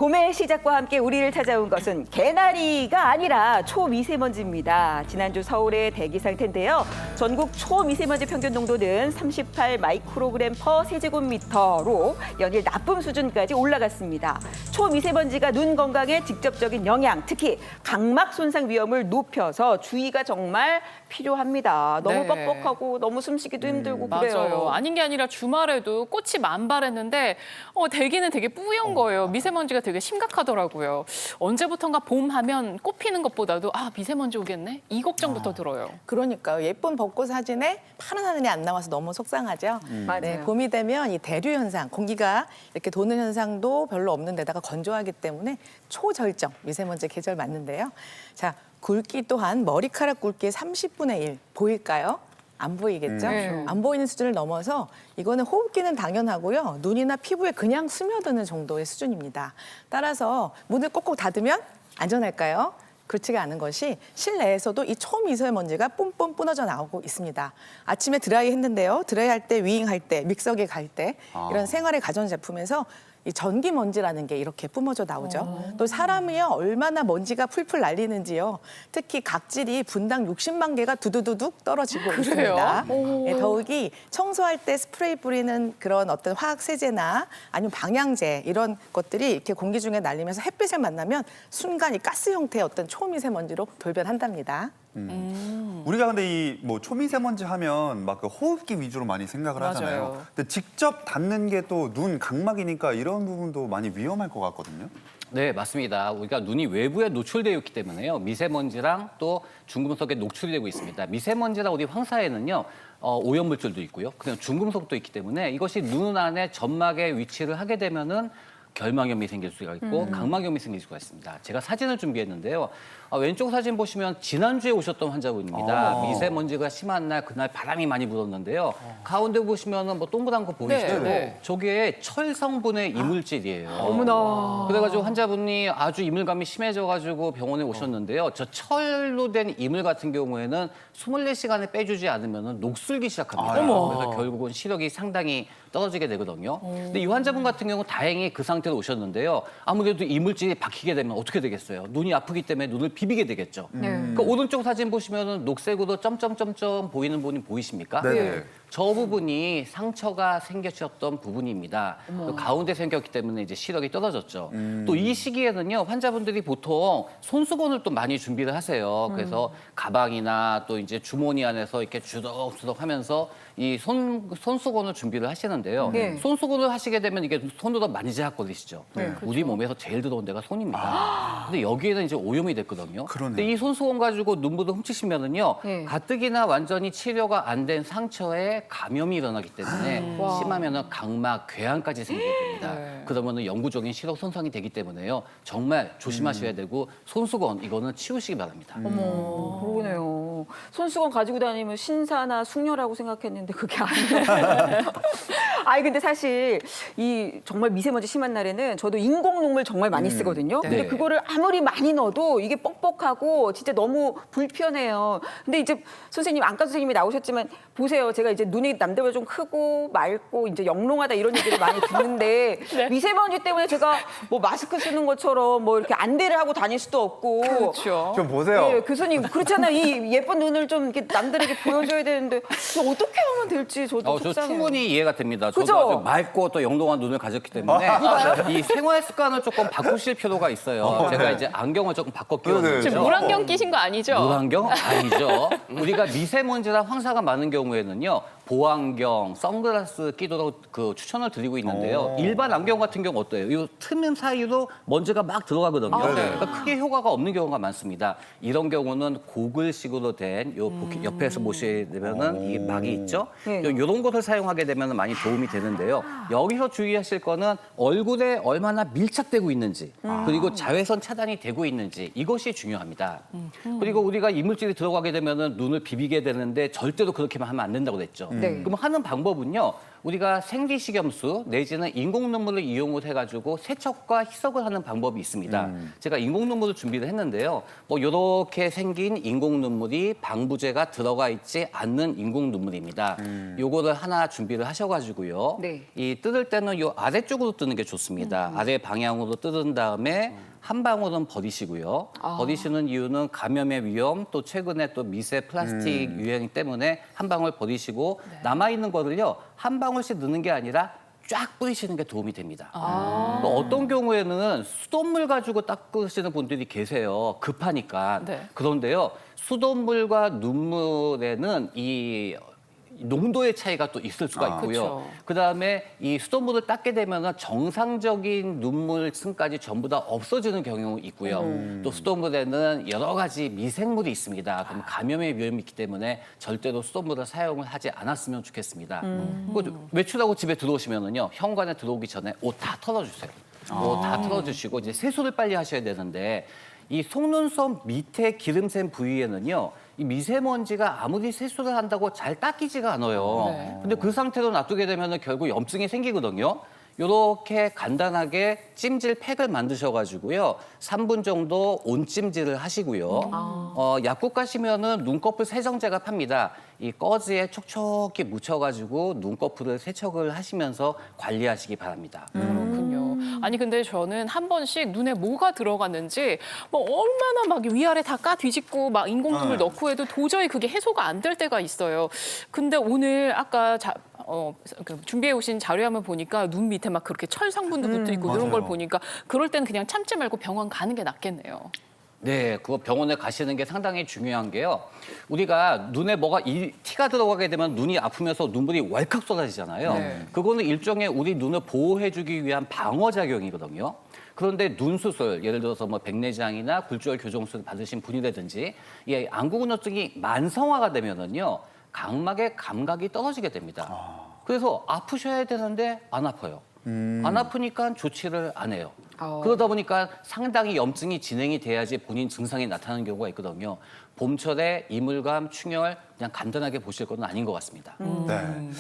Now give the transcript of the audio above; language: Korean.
봄의 시작과 함께 우리를 찾아온 것은 개나리가 아니라 초미세먼지입니다. 지난주 서울의 대기 상태인데요. 전국 초미세먼지 평균 농도는 38 마이크로그램 퍼 세제곱미터로 연일 나쁨 수준까지 올라갔습니다. 초미세먼지가 눈 건강에 직접적인 영향, 특히 각막 손상 위험을 높여서 주의가 정말 필요합니다. 너무 네. 뻑뻑하고 너무 숨쉬기도 힘들고 그래요. 맞아요. 아닌 게 아니라 주말에도 꽃이 만발했는데 대기는 되게 뿌연 거예요. 미세먼지가 되게 심각하더라고요. 언제부턴가 봄 하면 꽃 피는 것보다도 미세먼지 오겠네? 이 걱정부터 들어요. 그러니까 예쁜 벚꽃 사진에 파란 하늘이 안 나와서 너무 속상하죠. 맞아요. 네, 봄이 되면 이 대류 현상, 공기가 이렇게 도는 현상도 별로 없는 데다가 건조하기 때문에 초절정 미세먼지 계절 맞는데요. 자, 굵기 또한 머리카락 굵기의 30분의 1 보일까요? 안 보이겠죠? 네. 안 보이는 수준을 넘어서 이거는 호흡기는 당연하고요. 눈이나 피부에 그냥 스며드는 정도의 수준입니다. 따라서 문을 꼭꼭 닫으면 안전할까요? 그렇지가 않은 것이 실내에서도 이 초미세먼지가 뿜뿜 뿌너져 나오고 있습니다. 아침에 드라이 했는데요. 드라이 할 때, 윙 할 때, 믹서기 갈 때 이런 생활의 가전제품에서 이 전기 먼지라는 게 이렇게 뿜어져 나오죠. 또 사람이요 얼마나 먼지가 풀풀 날리는지요. 특히 각질이 분당 60만 개가 두두두둑 떨어지고 있습니다. 네, 더욱이 청소할 때 스프레이 뿌리는 그런 어떤 화학 세제나 아니면 방향제 이런 것들이 이렇게 공기 중에 날리면서 햇빛을 만나면 순간 이 가스 형태의 어떤 초미세먼지로 돌변한답니다. 우리가 근데 이 뭐 초미세먼지 하면 막 그 호흡기 위주로 많이 생각을 하잖아요. 맞아요. 근데 직접 닿는 게 또 눈 각막이니까 이런 부분도 많이 위험할 것 같거든요. 네, 맞습니다. 우리가 눈이 외부에 노출되어 있기 때문에요. 미세먼지랑 또 중금속에 노출이 되고 있습니다. 미세먼지랑 우리 황사에는요. 오염물질도 있고요. 그냥 중금속도 있기 때문에 이것이 눈 안에 점막에 위치를 하게 되면은 결막염이 생길 수가 있고 각막염이 생길 수가 있습니다. 제가 사진을 준비했는데요. 왼쪽 사진 보시면 지난주에 오셨던 환자분입니다. 미세먼지가 심한 날 그날 바람이 많이 불었는데요. 가운데 보시면은 뭐 동그란 거 보이시죠? 네. 저게 철 성분의 이물질이에요. 어머나. 그래가지고 환자분이 아주 이물감이 심해져가지고 병원에 오셨는데요. 저 철로 된 이물 같은 경우에는 24시간에 빼주지 않으면 녹슬기 시작합니다. 그래서 결국은 시력이 상당히 떨어지게 되거든요. 근데 이 환자분 같은 경우 다행히 그 상태로 오셨는데요. 아무래도 이물질이 박히게 되면 어떻게 되겠어요? 눈이 아프기 때문에 눈을 비비게 되겠죠. 그 오른쪽 사진 보시면은 녹색으로 점점점점 보이는 부분이 보이십니까? 네네. 저 부분이 상처가 생겨졌던 부분입니다. 또 가운데 생겼기 때문에 이제 시력이 떨어졌죠. 또 이 시기에는요, 환자분들이 보통 손수건을 또 많이 준비를 하세요. 그래서 가방이나 또 이제 주머니 안에서 이렇게 주덕주덕 하면서 이 손수건을 준비를 하시는데요. 네. 손수건을 하시게 되면 이게 손으로 만지작거리시죠. 우리 몸에서 제일 들어온 데가 손입니다. 근데 여기에는 이제 오염이 됐거든요. 그러네요. 근데 이 손수건 가지고 눈부터 훔치시면은요, 네. 가뜩이나 완전히 치료가 안 된 상처에 감염이 일어나기 때문에 심하면은 각막, 괴환까지 생기게 됩니다. 그러면은 영구적인 시력 손상이 되기 때문에요. 정말 조심하셔야 되고 손수건 이거는 치우시기 바랍니다. 어머, 그러네요. 손수건 가지고 다니면 신사나 숙녀라고 생각했는데 그게 아니에요. 아니 근데 사실 이 정말 미세먼지 심한 날에는 저도 인공눈물 정말 많이 쓰거든요. 근데 네. 그거를 아무리 많이 넣어도 이게 뻑뻑하고 진짜 너무 불편해요. 근데 이제 선생님 안과 선생님이 나오셨지만 보세요. 제가 이제 눈이 남들보다 좀 크고 맑고 이제 영롱하다 이런 얘기를 많이 듣는데 미세먼지 때문에 제가 뭐 마스크 쓰는 것처럼 뭐 이렇게 안대를 하고 다닐 수도 없고 그렇죠. 좀 보세요. 네, 교수님 그렇잖아요. 이 예쁜 눈을 좀 이렇게 남들에게 보여줘야 되는데 이거 어떻게 하면 될지 저도 저 속상해요. 충분히 이해가 됩니다. 그죠? 저도 아주 맑고 또 영롱한 눈을 가졌기 때문에 이 생활 습관을 조금 바꾸실 필요가 있어요. 제가 이제 안경을 조금 바꿔 끼웠는데요. 지금 물안경 끼신 거 아니죠? 물안경? 아니죠. 우리가 미세먼지랑 황사가 많은 경우에는 보안경, 선글라스 끼도록 그 추천을 드리고 있는데요. 일반 안경 같은 경우 어때요? 이 틈 사이로 먼지가 막 들어가거든요. 그러니까 크게 효과가 없는 경우가 많습니다. 이런 경우는 고글식으로 된 요 옆에서 보시면은 이 막이 있죠. 네. 이런 것을 사용하게 되면 많이 도움이 되는데요. 여기서 주의하실 거는 얼굴에 얼마나 밀착되고 있는지 그리고 자외선 차단이 되고 있는지 이것이 중요합니다. 그리고 우리가 이물질이 들어가게 되면은 눈을 비비게 되는데 절대로 그렇게만 하면 안 된다고 그랬죠. 네. 그럼 하는 방법은요. 우리가 생리식염수 내지는 인공 눈물을 이용을 해가지고 세척과 희석을 하는 방법이 있습니다. 제가 인공 눈물을 준비를 했는데요. 뭐 이렇게 생긴 인공 눈물이 방부제가 들어가 있지 않는 인공 눈물입니다. 요거를 하나 준비를 하셔가지고요. 네. 이 뜯을 때는 요 아래쪽으로 뜨는 게 좋습니다. 아래 방향으로 뜯은 다음에 한 방울은 버리시고요. 버리시는 이유는 감염의 위험, 또 최근에 또 미세 플라스틱 유행 때문에 한 방울 버리시고 남아있는 거를요. 한 방울씩 넣는 게 아니라 쫙 뿌리시는 게 도움이 됩니다. 또 어떤 경우에는 수돗물 가지고 닦으시는 분들이 계세요. 급하니까. 네. 그런데요. 수돗물과 눈물에는 이 농도의 차이가 또 있을 수가 있고요. 그쵸. 그다음에 이 수돗물을 닦게 되면 정상적인 눈물층까지 전부 다 없어지는 경우 있고요. 또 수돗물에는 여러 가지 미생물이 있습니다. 그럼 감염의 위험이 있기 때문에 절대로 수돗물을 사용을 하지 않았으면 좋겠습니다. 그리고 외출하고 집에 들어오시면은요. 현관에 들어오기 전에 옷 다 털어주세요. 옷 다 털어주시고 이제 세수를 빨리 하셔야 되는데 이 속눈썹 밑에 기름센 부위에는요. 이 미세먼지가 아무리 세수를 한다고 잘 닦이지가 않아요. 네. 근데 그 상태로 놔두게 되면 결국 염증이 생기거든요. 이렇게 간단하게 찜질 팩을 만드셔가지고요. 3분 정도 온찜질을 하시고요. 약국 가시면은 눈꺼풀 세정제가 팝니다. 이 꺼지에 촉촉히 묻혀가지고 눈꺼풀을 세척을 하시면서 관리하시기 바랍니다. 그렇군요. 아니 근데 저는 한 번씩 눈에 뭐가 들어갔는지 뭐 얼마나 막 위아래 다 까 뒤집고 막 인공눈물 넣고 해도 도저히 그게 해소가 안 될 때가 있어요. 근데 오늘 아까 준비해 오신 자료화면 보니까 눈 밑에 막 그렇게 철 성분도 붙어 있고 이런 걸 맞아요. 보니까 그럴 때는 그냥 참지 말고 병원 가는 게 낫겠네요. 네, 그거 병원에 가시는 게 상당히 중요한 게요. 우리가 눈에 뭐가 티가 들어가게 되면 눈이 아프면서 눈물이 왈칵 쏟아지잖아요. 네. 그거는 일종의 우리 눈을 보호해주기 위한 방어작용이거든요. 그런데 눈 수술, 예를 들어서 뭐 백내장이나 굴절 교정술 받으신 분이라든지 이 안구근육증이 만성화가 되면은요, 각막의 감각이 떨어지게 됩니다. 그래서 아프셔야 되는데 안 아파요. 안 아프니까 조치를 안 해요. 그러다 보니까 상당히 염증이 진행이 돼야지 본인 증상이 나타나는 경우가 있거든요. 봄철에 이물감, 충혈 그냥 간단하게 보실 건 아닌 것 같습니다. 네.